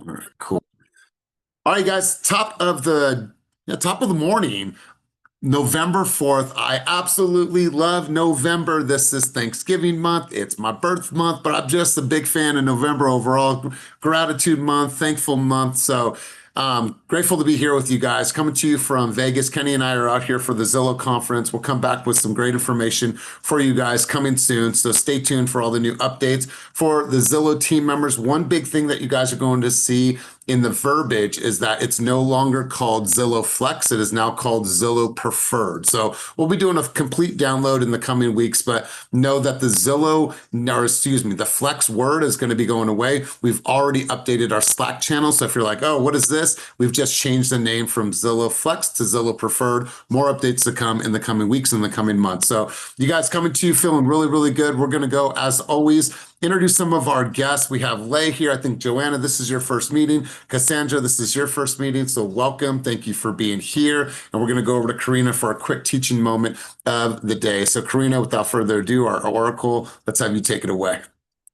All right, cool. All right, guys, top of the morning. November 4th. I absolutely love November. This is Thanksgiving month. It's my birth month, but I'm just a big fan of November overall. Gratitude month, thankful month. So grateful to be here with you guys. Coming to you from Vegas. Kenny and I are out here for the Zillow conference. We'll come back with some great information for you guys coming soon. So stay tuned for all the new updates. For the Zillow team members, one big thing that you guys are going to see in the verbiage is that it's no longer called Zillow Flex. It is now called Zillow Preferred. So we'll be doing a complete download in the coming weeks, but know that the the Flex word is going to be going away. We've already updated our Slack channel. So if you're like, oh, what is this? We've just changed the name from Zillow Flex to Zillow Preferred. More updates to come in the coming weeks and the coming months. So you guys coming to you feeling really, really good. We're going to go, as always, introduce some of our guests. We have Lay here. I think, Joanna, this is your first meeting. Cassandra, this is your first meeting, so welcome. Thank you for being here. And we're going to go over to Karina for a quick teaching moment of the day. So Karina, without further ado, our oracle, let's have you take it away.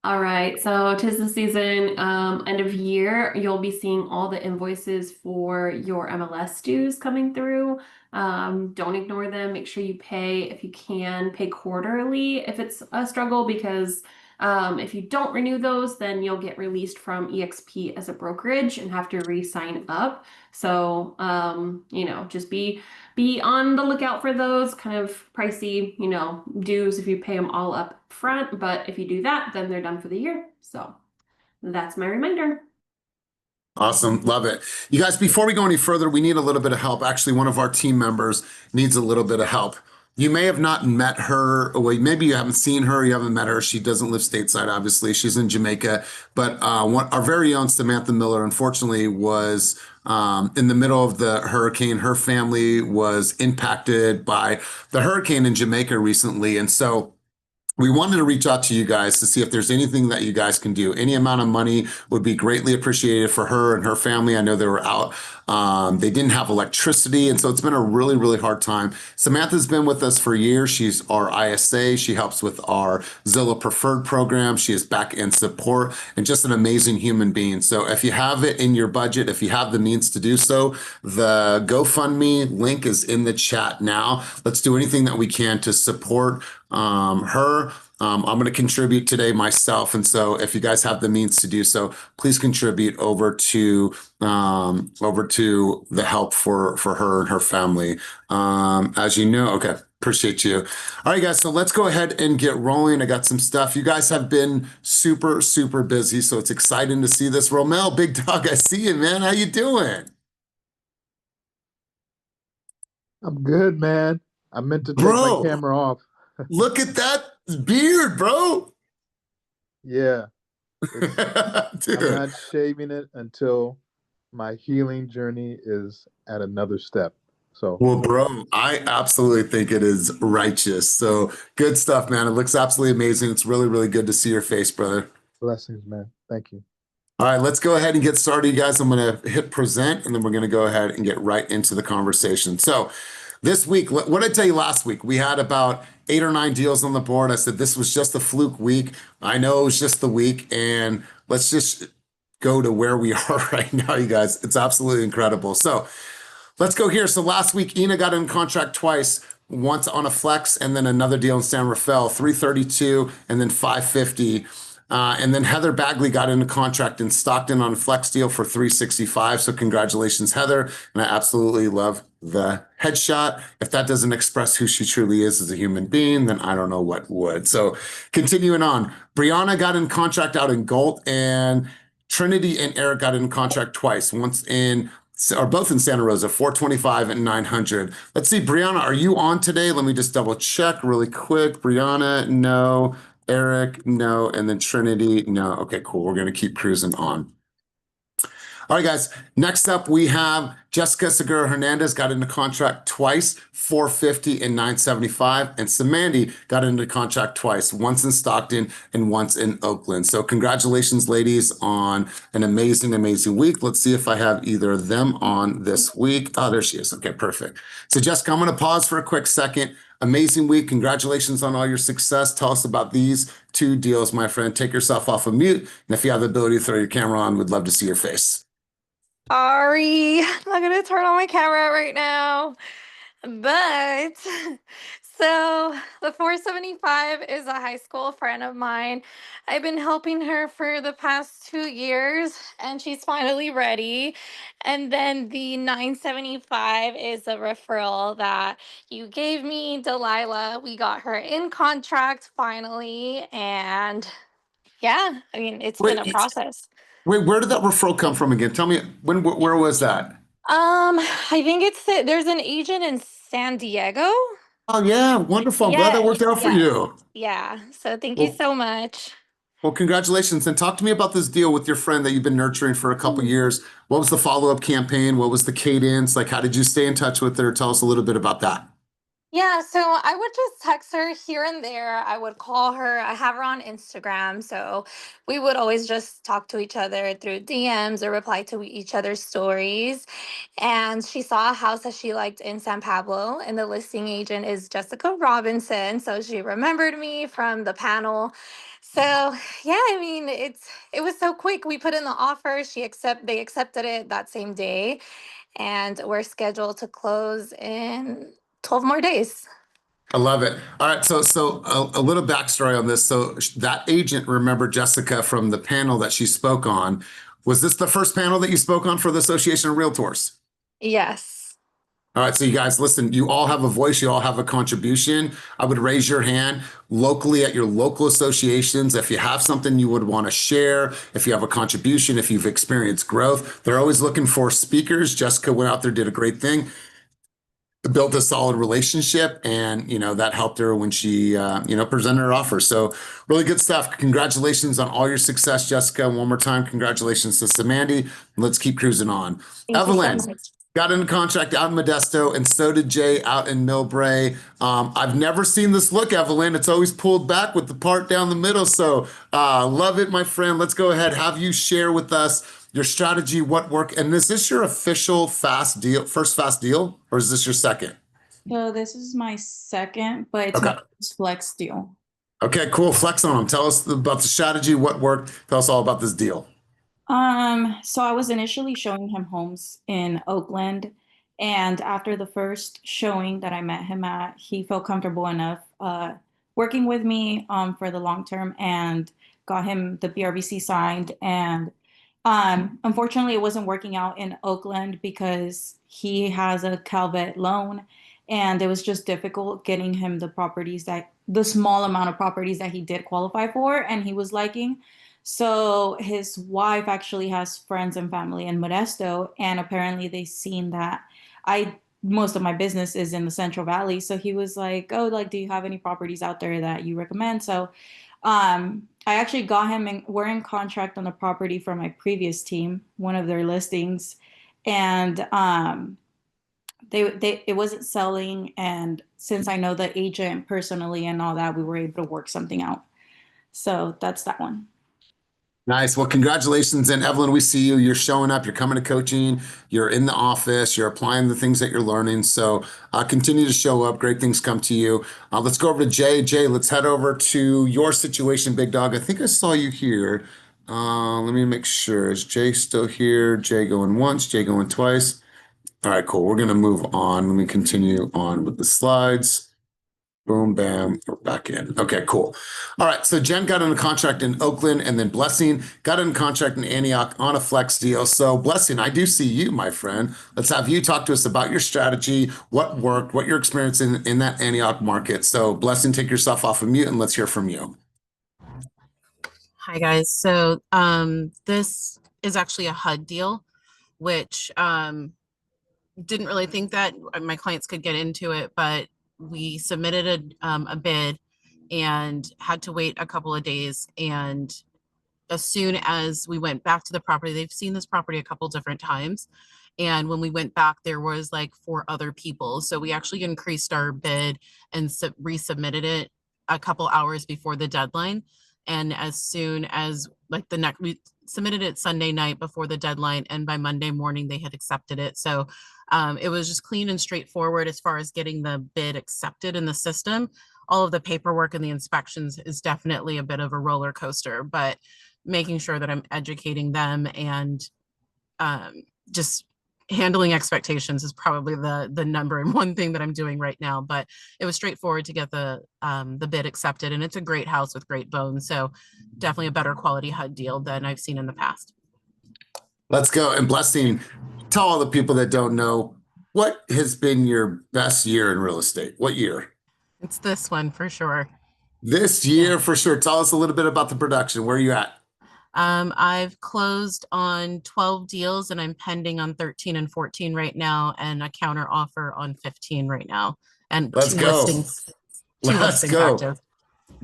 All right, so 'tis the season, end of year. You'll be seeing all the invoices for your MLS dues coming through. Don't ignore them. Make sure you pay if you can. Pay quarterly if it's a struggle, because if you don't renew those, then you'll get released from EXP as a brokerage and have to re-sign up. So, just be on the lookout for those kind of pricey, dues if you pay them all up front. But if you do that, then they're done for the year. So that's my reminder. Awesome. Love it. You guys, before we go any further, we need a little bit of help. Actually, one of our team members needs a little bit of help. You may have not met her, or maybe you haven't seen her, you haven't met her. She doesn't live stateside, obviously. She's in Jamaica. But our very own Samantha Miller, unfortunately, was in the middle of the hurricane. Her family was impacted by the hurricane in Jamaica recently. And so we wanted to reach out to you guys to see if there's anything that you guys can do. Any amount of money would be greatly appreciated for her and her family. I know they were out. They didn't have electricity. And so it's been a really, really hard time. Samantha's been with us for years. She's our ISA. She helps with our Zillow Preferred program. She is back-end support and just an amazing human being. So if you have it in your budget, if you have the means to do so, the GoFundMe link is in the chat now. Let's do anything that we can to support her. I'm going to contribute today myself. And so if you guys have the means to do so, please contribute over to the help for her and her family. As you know, okay. Appreciate you. All right, guys. So let's go ahead and get rolling. I got some stuff. You guys have been super, super busy. So it's exciting to see this. Romel, big dog, I see you, man. How you doing? I'm good, man. I meant to take my camera off. Look at that beard, bro. Yeah. I'm not shaving it until my healing journey is at another step. So, well, bro, I absolutely think it is righteous. So good stuff, man. It looks absolutely amazing. It's really, really good to see your face, brother. Blessings, man. Thank you. All right, let's go ahead and get started, you guys. I'm going to hit present, and then we're going to go ahead and get right into the conversation. So this week, what did I tell you last week? We had about 8 or 9 deals on the board. I said this was just a fluke week. I know it was just the week, and let's just go to where we are right now, you guys. It's absolutely incredible. So let's go here. So last week, Ina got in contract twice, once on a flex and then another deal in San Rafael, 332 and then 550. And then Heather Bagley got into contract in Stockton on a flex deal for 365. So congratulations, Heather. And I absolutely love the headshot. If that doesn't express who she truly is as a human being, then I don't know what would. So continuing on, Brianna got in contract out in Galt, and Trinity and Eric got in contract twice, once in, or both in Santa Rosa, 425 and 900. Let's see, Brianna, are you on today? Let me just double check really quick. Brianna, no. Eric, no. And then Trinity, no. Okay, cool. We're going to keep cruising on. All right, guys. Next up, we have Jessica Segura Hernandez got into contract twice, 450 and 975. And Samandy got into contract twice, once in Stockton and once in Oakland. So congratulations, ladies, on an amazing, amazing week. Let's see if I have either of them on this week. Oh, there she is. Okay, perfect. So Jessica, I'm going to pause for a quick second. Amazing week. Congratulations on all your success. Tell us about these 2 deals, my friend. Take yourself off of mute. And if you have the ability to throw your camera on, we'd love to see your face. Sorry, I'm not gonna turn on my camera right now. But so the 475 is a high school friend of mine. I've been helping her for the past 2 years and she's finally ready. And then the 975 is a referral that you gave me, Delilah. We got her in contract finally. And yeah, I mean, it's been a Wait, process. wait, where did that referral come from again? Tell me, where was that? I think there's an agent in San Diego. Oh, yeah, wonderful. I'm glad that worked Yes, out for yes. you. Yeah. So thank you Well, so much. well, congratulations. And talk to me about this deal with your friend that you've been nurturing for a couple years. What was the follow-up campaign? What was the cadence? Like, how did you stay in touch with her? Tell us a little bit about that. Yeah, so I would just text her here and there. I would call her. I have her on Instagram. So we would always just talk to each other through DMs or reply to each other's stories. And she saw a house that she liked in San Pablo, and the listing agent is Jessica Robinson. So she remembered me from the panel. So yeah, I mean, it was so quick. We put in the offer. They accepted it that same day, and we're scheduled to close in 12 more days. I love it. All right, so a little backstory on this. So that agent remembered Jessica from the panel that she spoke on. Was this the first panel that you spoke on for the Association of Realtors? Yes. All right, so you guys, listen, you all have a voice, you all have a contribution. I would raise your hand locally at your local associations. If you have something you would want to share, if you have a contribution, if you've experienced growth, they're always looking for speakers. Jessica went out there, did a great thing, built a solid relationship, and that helped her when she presented her offer. So really good stuff. Congratulations on all your success, Jessica. And one more time, congratulations to Samantha. Let's keep cruising on. Thank you so Evelyn much. got in contract out in Modesto, and so did Jay out in Millbrae. I've never seen this look, Evelyn. It's always pulled back with the part down the middle. So love it, my friend. Let's go ahead, have you share with us your strategy, what worked. And is this your official first fast deal, or is this your second? So this is my second, but it's Okay. my first flex deal. Okay, cool. Flex on them. Tell us about the strategy, what worked. Tell us all about this deal. So I was initially showing him homes in Oakland, and after the first showing that I met him at, he felt comfortable enough working with me for the long term and got him the BRBC signed. And unfortunately, it wasn't working out in Oakland because he has a Calvet loan, and it was just difficult getting him the small amount of properties that he did qualify for and he was liking. So his wife actually has friends and family in Modesto, and apparently they seen that most of my business is in the Central Valley. So he was like, "Oh, like, do you have any properties out there that you recommend?" So I actually got him, and we're in contract on the property for my previous team, one of their listings, and it wasn't selling. And since I know the agent personally and all that, we were able to work something out. So that's that one. Nice. Well, congratulations. And Evelyn, we see you. You're showing up. You're coming to coaching. You're in the office. You're applying the things that you're learning. So continue to show up. Great things come to you. Let's go over to Jay. Jay, let's head over to your situation, big dog. I think I saw you here. Let me make sure. Is Jay still here? Jay going once, Jay going twice. All right, cool. We're going to move on. Let me continue on with the slides. Boom, bam, we're back in. Okay, cool. All right, so Jen got in a contract in Oakland, and then Blessing got in a contract in Antioch on a flex deal. So Blessing, I do see you, my friend. Let's have you talk to us about your strategy, what worked, what you're experiencing in that Antioch market. So Blessing, take yourself off of mute and let's hear from you. Hi guys. So this is actually a HUD deal, which didn't really think that my clients could get into it, but we submitted a bid and had to wait a couple of days. And as soon as we went back to the property, they've seen this property a couple different times. And when we went back, there was like 4 other people. So we actually increased our bid and resubmitted it a couple hours before the deadline. And as soon as like we submitted it Sunday night before the deadline, and by Monday morning they had accepted it. So it was just clean and straightforward as far as getting the bid accepted in the system. All of the paperwork and the inspections is definitely a bit of a roller coaster, but making sure that I'm educating them and just handling expectations is probably the number one thing that I'm doing right now. But it was straightforward to get the bid accepted, and it's a great house with great bones. So definitely a better quality HUD deal than I've seen in the past. Let's go. And Blessing, tell all the people that don't know, what has been your best year in real estate? What year? It's this one for sure. This year for sure. Tell us a little bit about the production. Where are you at? I've closed on 12 deals and I'm pending on 13 and 14 right now, and a counter offer on 15 right now. And Let's two go. listings. Let's go. Active.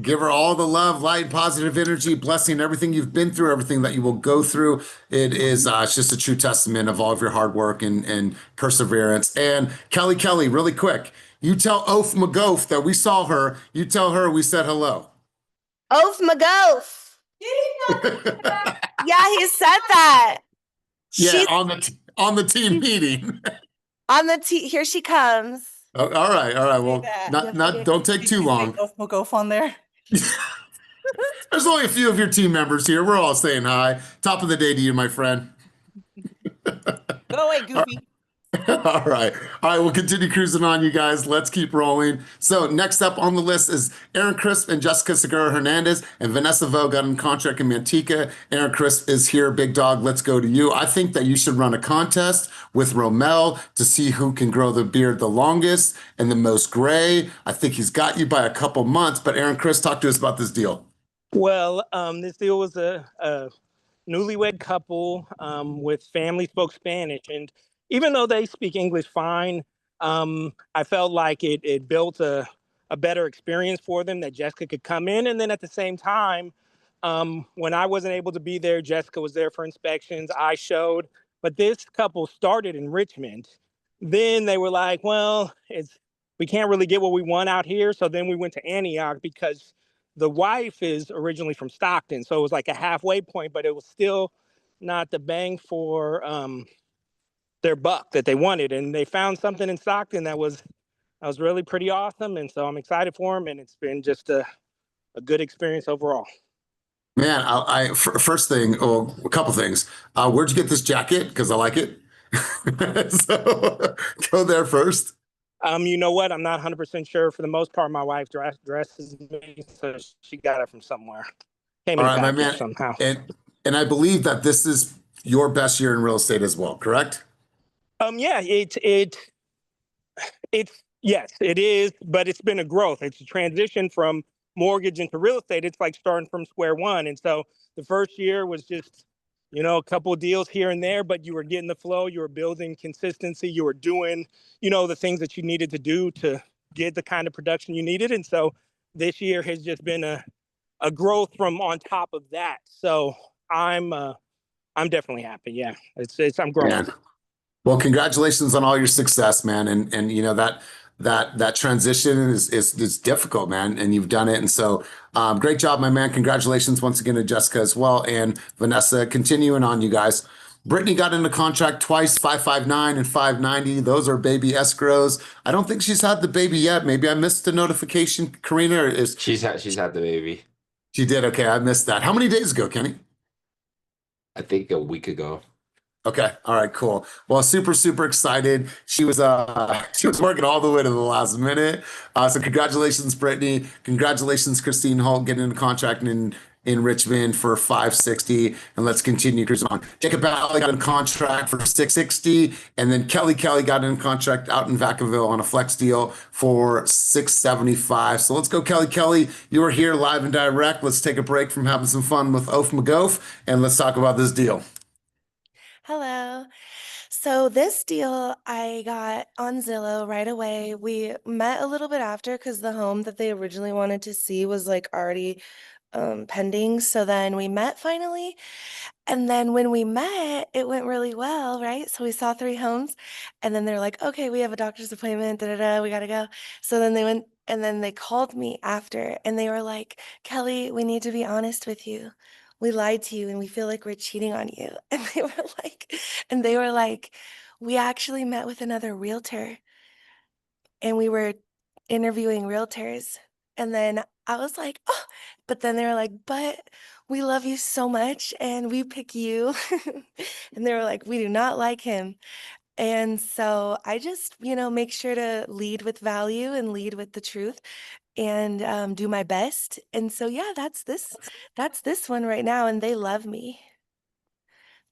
Give her all the love, light, positive energy, blessing, everything you've been through, everything that you will go through. It is it's just a true testament of all of your hard work and perseverance. And Kelly, really quick, you tell Oaf McGoaf that we saw her. You tell her we said hello. Oaf McGoaf. Yeah, he said that. Yeah, She's on the team meeting. on the here she comes. Oh, all right. Well, don't take too long. Oaf McGoaf on there. There's only a few of your team members here. We're all saying hi. Top of the day to you, my friend. Go away, Goofy. All right. We'll continue cruising on, you guys. Let's keep rolling. So next up on the list is Aaron Crisp and Jessica Segura Hernandez, and Vanessa Vo got in contract in Manteca. Aaron Crisp is here. Big dog, let's go to you. I think that you should run a contest with Romel to see who can grow the beard the longest and the most gray. I think he's got you by a couple months, but Aaron Crisp, talk to us about this deal. Well, this deal was a newlywed couple with family spoke Spanish, and even though they speak English fine, I felt like it built a better experience for them, that Jessica could come in. And then at the same time, when I wasn't able to be there, Jessica was there for inspections. I showed, but this couple started in Richmond. Then they were like, well, we can't really get what we want out here. So then we went to Antioch because the wife is originally from Stockton. So it was like a halfway point, but it was still not the bang for their buck that they wanted. And they found something in Stockton that was really pretty awesome. And so I'm excited for them. And it's been just a good experience overall. Man, first thing, a couple things. Where'd you get this jacket? Because I like it. So go there first. You know what? I'm not 100% sure. For the most part, my wife dresses me, so she got it from somewhere. Came in All right, my package man. somehow. And I believe that this is your best year in real estate as well, correct? Yeah, yes, it is, but it's been a growth. It's a transition from mortgage into real estate. It's like starting from square one. And so the first year was just, a couple of deals here and there, but you were getting the flow, you were building consistency, you were doing, the things that you needed to do to get the kind of production you needed. And so this year has just been a growth from on top of that. So I'm definitely happy. Yeah, I'm growing. Man. Well, congratulations on all your success, man. And that transition is difficult, man. And you've done it. And so great job, my man. Congratulations once again to Jessica as well. And Vanessa, continuing on, you guys. Brittany got into contract twice, 559 and 590. Those are baby escrows. I don't think she's had the baby yet. Maybe I missed the notification. Karina, or is she's had the baby. She did. Okay, I missed that. How many days ago, Kenny? I think a week ago. Okay. All right, cool. Well, super excited. She was working all the way to the last minute. So congratulations, Brittany. Congratulations, Christine Holt, getting into contract in Richmond for 560. And let's continue cruising on. Jacob Bally got in contract for 660. And then Kelly got in contract out in Vacaville on a flex deal for 675. So let's go, Kelly. You are here live and direct. Let's take a break from having some fun with Oaf McGoaf and let's talk about this deal. Hello. So this deal I got on Zillow right away. We met a little bit after because the home that they originally wanted to see was like already pending. So then we met finally. And then when we met, it went really well, right? So we saw 3 homes and then they're like, okay, we have a doctor's appointment, we got to go. So then they went And then they called me after and they were like, Kelly, we need to be honest with you. We lied to you and we feel like we're cheating on you. And they were like, we actually met with another realtor and we were interviewing realtors. And then I was like, oh, but then they were like, but we love you so much and we pick you. And they were like, we do not like him. And so I just, make sure to lead with value and lead with the truth and do my best. And so, yeah, that's this one right now. And they love me.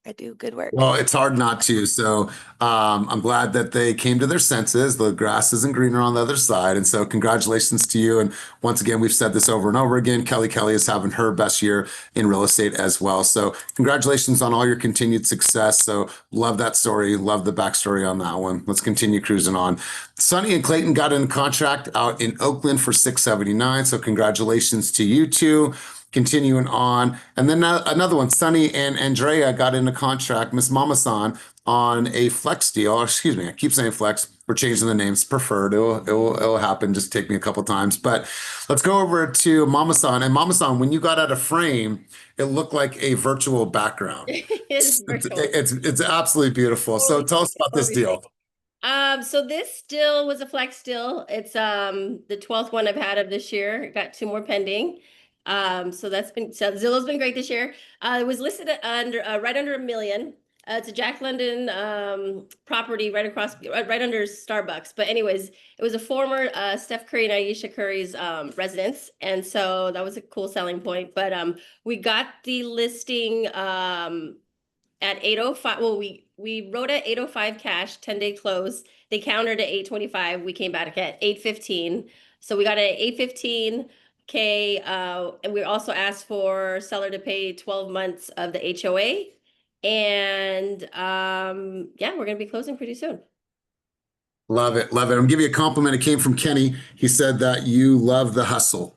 I do good work. Well, it's hard not to. So I'm glad that they came to their senses. The grass isn't greener on the other side. And so congratulations to you. And once again, we've said this over and over again. Kelly is having her best year in real estate as well. So congratulations on all your continued success. So love that story. Love the backstory on that one. Let's continue cruising on. Sonny and Clayton got in contract out in Oakland for $679. So congratulations to you two. Continuing on. And then another one, Sonny and Andrea got into contract, Miss Mama-san, on a flex deal. Excuse me, I keep saying flex. We're changing the names. Preferred. It'll happen. Just take me a couple times. But let's go over to Mama-san. And Mama-san, when you got out of frame, it looked like a virtual background. It's virtual. It's absolutely beautiful. So tell us about this deal. So this deal was a flex deal. It's the 12th one I've had of this year. Got 2 more pending. So Zillow's been great this year. It was listed at right under $1 million. It's a Jack London property right under Starbucks. But anyways, it was a former Steph Curry and Ayesha Curry's residence, and so that was a cool selling point. But we got the listing at 8:05. Well, we wrote at 8:05 cash, 10-day close. They countered at 8:25. We came back at 8:15. So we got at 8:15. Okay, and we also asked for seller to pay 12 months of the HOA. And yeah, we're gonna be closing pretty soon. Love it, love it. I'm gonna give you a compliment. It came from Kenny. He said that you love the hustle.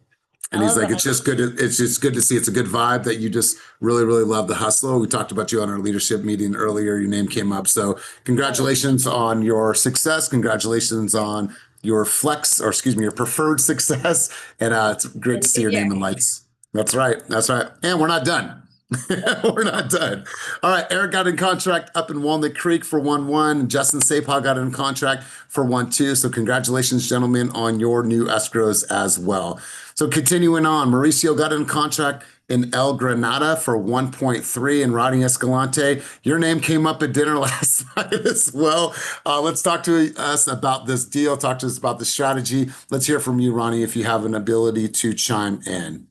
And he's like, it's just good to see. It's a good vibe that you just really, really love the hustle. We talked about you on our leadership meeting earlier. Your name came up. So congratulations on your success. Congratulations on your your preferred success. And it's great to see your name in lights. That's right. That's right. And we're not done. We're not done. All right. Eric got in contract up in Walnut Creek for 1-1. Justin Sapaw got in contract for 1-2. So congratulations, gentlemen, on your new escrows as well. So continuing on, Mauricio got in contract in El Granada for 1.3. And Rodney Escalante, your name came up at dinner last night as well. Let's talk to us about this deal. Talk to us about the strategy. Let's hear from you, Ronnie, if you have an ability to chime in.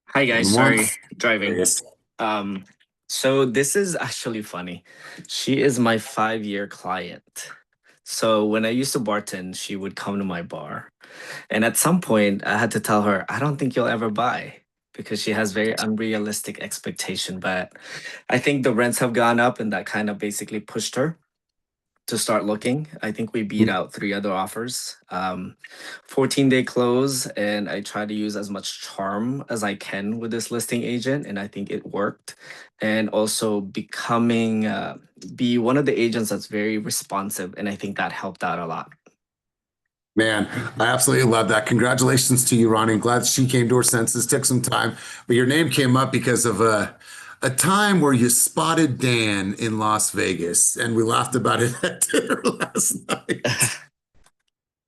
Hi guys, sorry, driving. So this is actually funny. She is my 5-year client. So when I used to bartend, she would come to my bar. And at some point, I had to tell her, I don't think you'll ever buy, because she has very unrealistic expectation. But I think the rents have gone up and that kind of basically pushed her to start looking. I think we beat out 3 other offers. 14-day close, and I try to use as much charm as I can with this listing agent, and I think it worked. And also becoming be one of the agents that's very responsive, and I think that helped out a lot. Man, I absolutely love that. Congratulations to you, Ronnie. I'm glad she came to her senses. Took some time, but your name came up because of a time where you spotted Dan in Las Vegas, and we laughed about it at dinner last night.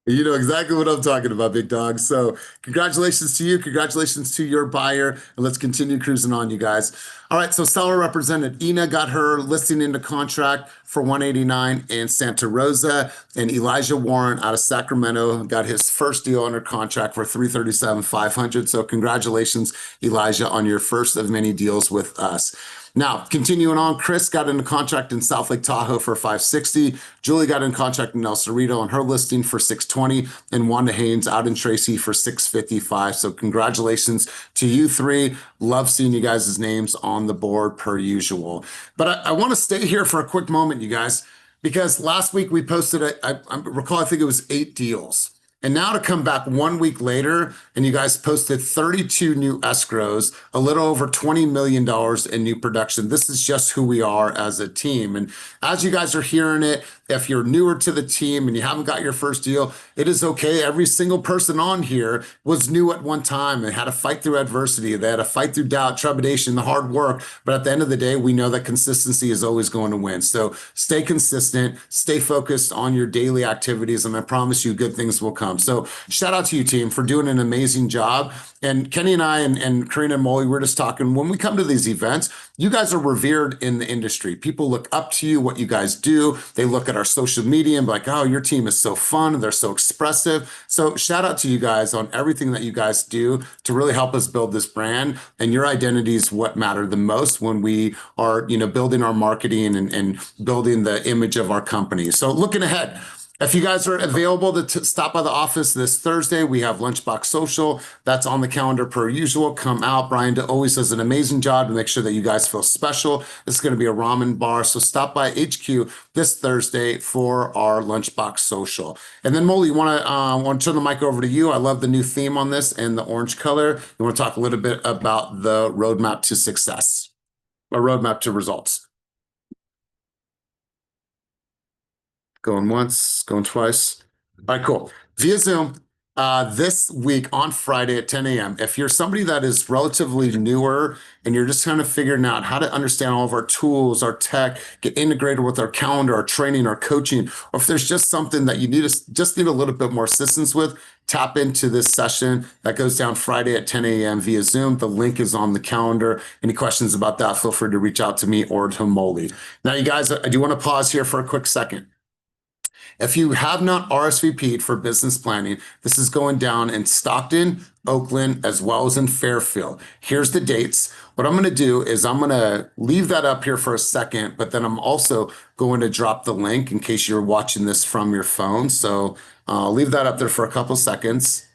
You know exactly what I'm talking about, big dog. So congratulations to you. Congratulations to your buyer. And let's continue cruising on, you guys. All right, so seller represented. Ina got her listing into contract for 189 in Santa Rosa. And Elijah Warren out of Sacramento got his first deal under contract for 337,500. So congratulations, Elijah, on your first of many deals with us. Now, continuing on, Chris got into contract in South Lake Tahoe for 560. Julie got in contract in El Cerrito on her listing for 620, and Wanda Haynes out in Tracy for 655. So congratulations to you 3. Love seeing you guys' names on the board per usual. But I want to stay here for a quick moment, you guys, because last week we posted, I recall, I think it was 8 deals. And now to come back 1 week later, and you guys posted 32 new escrows, a little over $20 million in new production. This is just who we are as a team. And as you guys are hearing it, If you're newer to the team and you haven't got your first deal, it is okay. Every single person on here was new at one time. They had to fight through adversity. They had to fight through doubt, trepidation, the hard work. But at the end of the day, we know that consistency is always going to win. So stay consistent, stay focused on your daily activities, and I promise you good things will come. So shout out to you, team, for doing an amazing job. And Kenny and I and Karina and Molly, we're just talking, when we come to these events, you guys are revered in the industry. People look up to you, what you guys do. They look at our social media and be like, oh, your team is so fun. They're so expressive. So shout out to you guys on everything that you guys do to really help us build this brand. And your identity is what matter the most when we are, building our marketing and building the image of our company. So looking ahead, if you guys are available to stop by the office this Thursday, we have Lunchbox Social. That's on the calendar per usual. Come out. Brian always does an amazing job to make sure that you guys feel special. It's going to be a ramen bar. So stop by HQ this Thursday for our Lunchbox Social. And then Molly, want to turn the mic over to you. I love the new theme on this and the orange color. You want to talk a little bit about the roadmap to success, or roadmap to results. Going once, going twice. All right, cool. Via Zoom, this week on Friday at 10 a.m. If you're somebody that is relatively newer and you're just kind of figuring out how to understand all of our tools, our tech, get integrated with our calendar, our training, our coaching, or if there's just something that you need a little bit more assistance with, tap into this session that goes down Friday at 10 a.m. via Zoom. The link is on the calendar. Any questions about that, feel free to reach out to me or to Molly. Now, you guys, I do want to pause here for a quick second. If you have not RSVP'd for business planning, this is going down in Stockton, Oakland, as well as in Fairfield. Here's the dates. What I'm going to do is I'm going to leave that up here for a second, but then I'm also going to drop the link in case you're watching this from your phone. So I'll leave that up there for a couple seconds.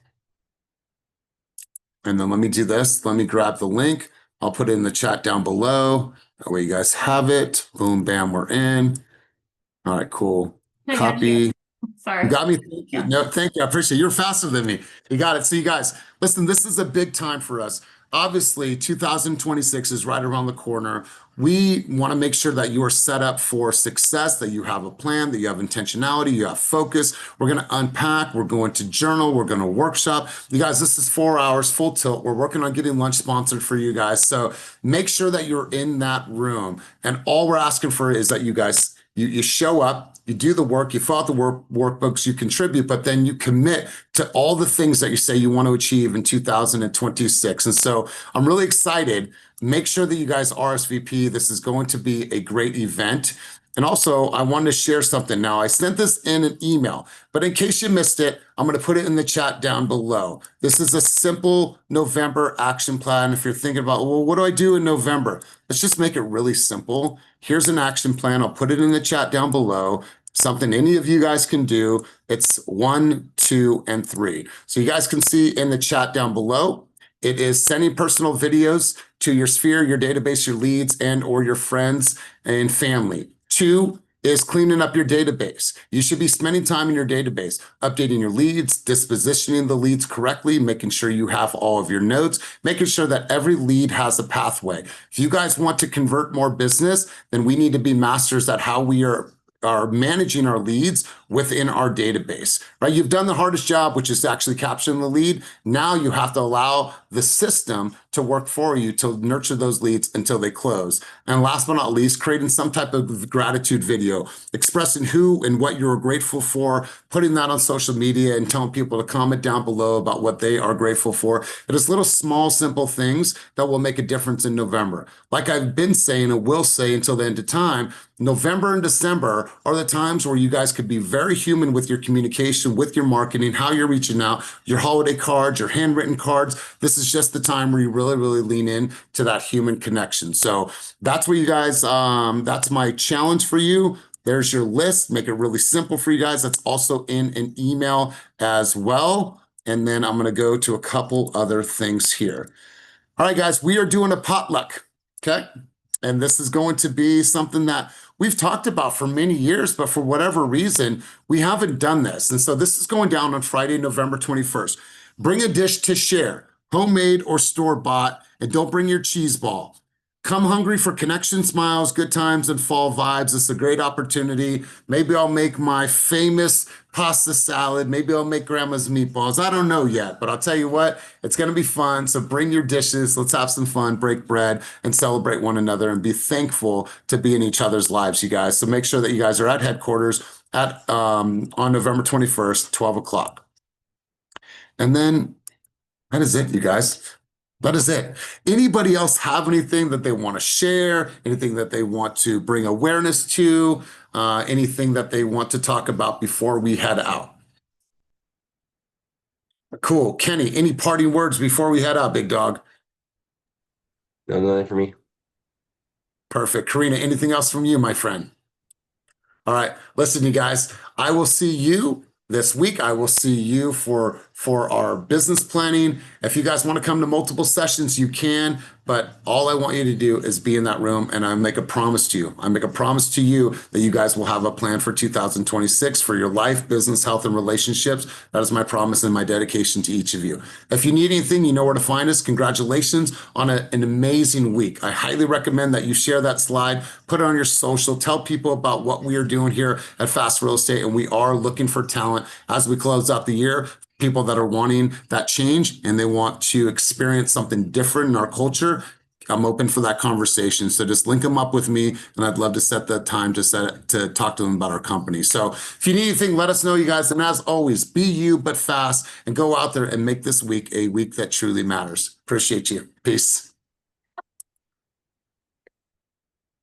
And then let me do this. Let me grab the link. I'll put it in the chat down below. That way you guys have it. Boom, bam, we're in. All right, cool. Copy. Sorry. You got me. Thank you. No, thank you. I appreciate it. You're faster than me. You got it. So you guys, listen, this is a big time for us. Obviously, 2026 is right around the corner. We want to make sure that you are set up for success, that you have a plan, that you have intentionality, you have focus. We're going to unpack. We're going to journal. We're going to workshop. You guys, this is 4 hours full tilt. We're working on getting lunch sponsored for you guys. So make sure that you're in that room. And all we're asking for is that you guys, you show up, you do the work, you fill out the workbooks, you contribute, but then you commit to all the things that you say you want to achieve in 2026. And so I'm really excited. Make sure that you guys RSVP. This is going to be a great event. And also, I wanted to share something. Now, I sent this in an email, but in case you missed it, I'm going to put it in the chat down below. This is a simple November action plan. If you're thinking about, well, what do I do in November? Let's just make it really simple. Here's an action plan. I'll put it in the chat down below. Something any of you guys can do. It's 1, 2, and 3. So you guys can see in the chat down below, it is sending personal videos to your sphere, your database, your leads, and or your friends and family. 2 is cleaning up your database. You should be spending time in your database, updating your leads, dispositioning the leads correctly, making sure you have all of your notes, making sure that every lead has a pathway. If you guys want to convert more business, then we need to be masters at how we are managing our leads within our database, right? You've done the hardest job, which is actually capturing the lead. Now you have to allow the system to work for you to nurture those leads until they close. And last but not least, creating some type of gratitude video, expressing who and what you're grateful for, putting that on social media and telling people to comment down below about what they are grateful for. It is little small, simple things that will make a difference in November. Like I've been saying and will say until the end of time, November and December are the times where you guys could be very human with your communication, with your marketing, how you're reaching out, your holiday cards, your handwritten cards. This is just the time where you really, really lean in to that human connection. So that's where you guys, that's my challenge for you. There's your list. Make it really simple for you guys. That's also in an email as well. And then I'm going to go to a couple other things here. All right, guys, we are doing a potluck. Okay. And this is going to be something that we've talked about for many years, but for whatever reason, we haven't done this. And so this is going down on Friday, November 21st. Bring a dish to share, homemade or store-bought, and don't bring your cheese ball. come hungry for connection, smiles, good times, and fall vibes. It's a great opportunity. Maybe I'll make my famous pasta salad. Maybe I'll make grandma's meatballs. I don't know yet, but I'll tell you what, it's going to be fun. So bring your dishes. Let's have some fun, break bread, and celebrate one another and be thankful to be in each other's lives, you guys. So make sure that you guys are at headquarters on November 21st, 12 o'clock. And then that is it, you guys. That is it. Anybody else have anything that they want to share? Anything that they want to bring awareness to? Anything that they want to talk about before we head out? Cool. Kenny, any parting words before we head out, big dog? No, nothing for me. Perfect. Karina, anything else from you, my friend? All right. Listen, you guys, I will see you this week. I will see you for our business planning. If you guys want to come to multiple sessions, you can, but all I want you to do is be in that room, and I make a promise to you. I make a promise to you that you guys will have a plan for 2026 for your life, business, health, and relationships. That is my promise and my dedication to each of you. If you need anything, you know where to find us. Congratulations on an amazing week. I highly recommend that you share that slide, put it on your social, tell people about what we are doing here at Fast Real Estate, and we are looking for talent as we close out the year. People that are wanting that change and they want to experience something different in our culture. I'm open for that conversation. So just link them up with me, and I'd love to set the time to talk to them about our company. So if you need anything, let us know, you guys. And as always, be you, but fast, and go out there and make this week a week that truly matters. Appreciate you. Peace.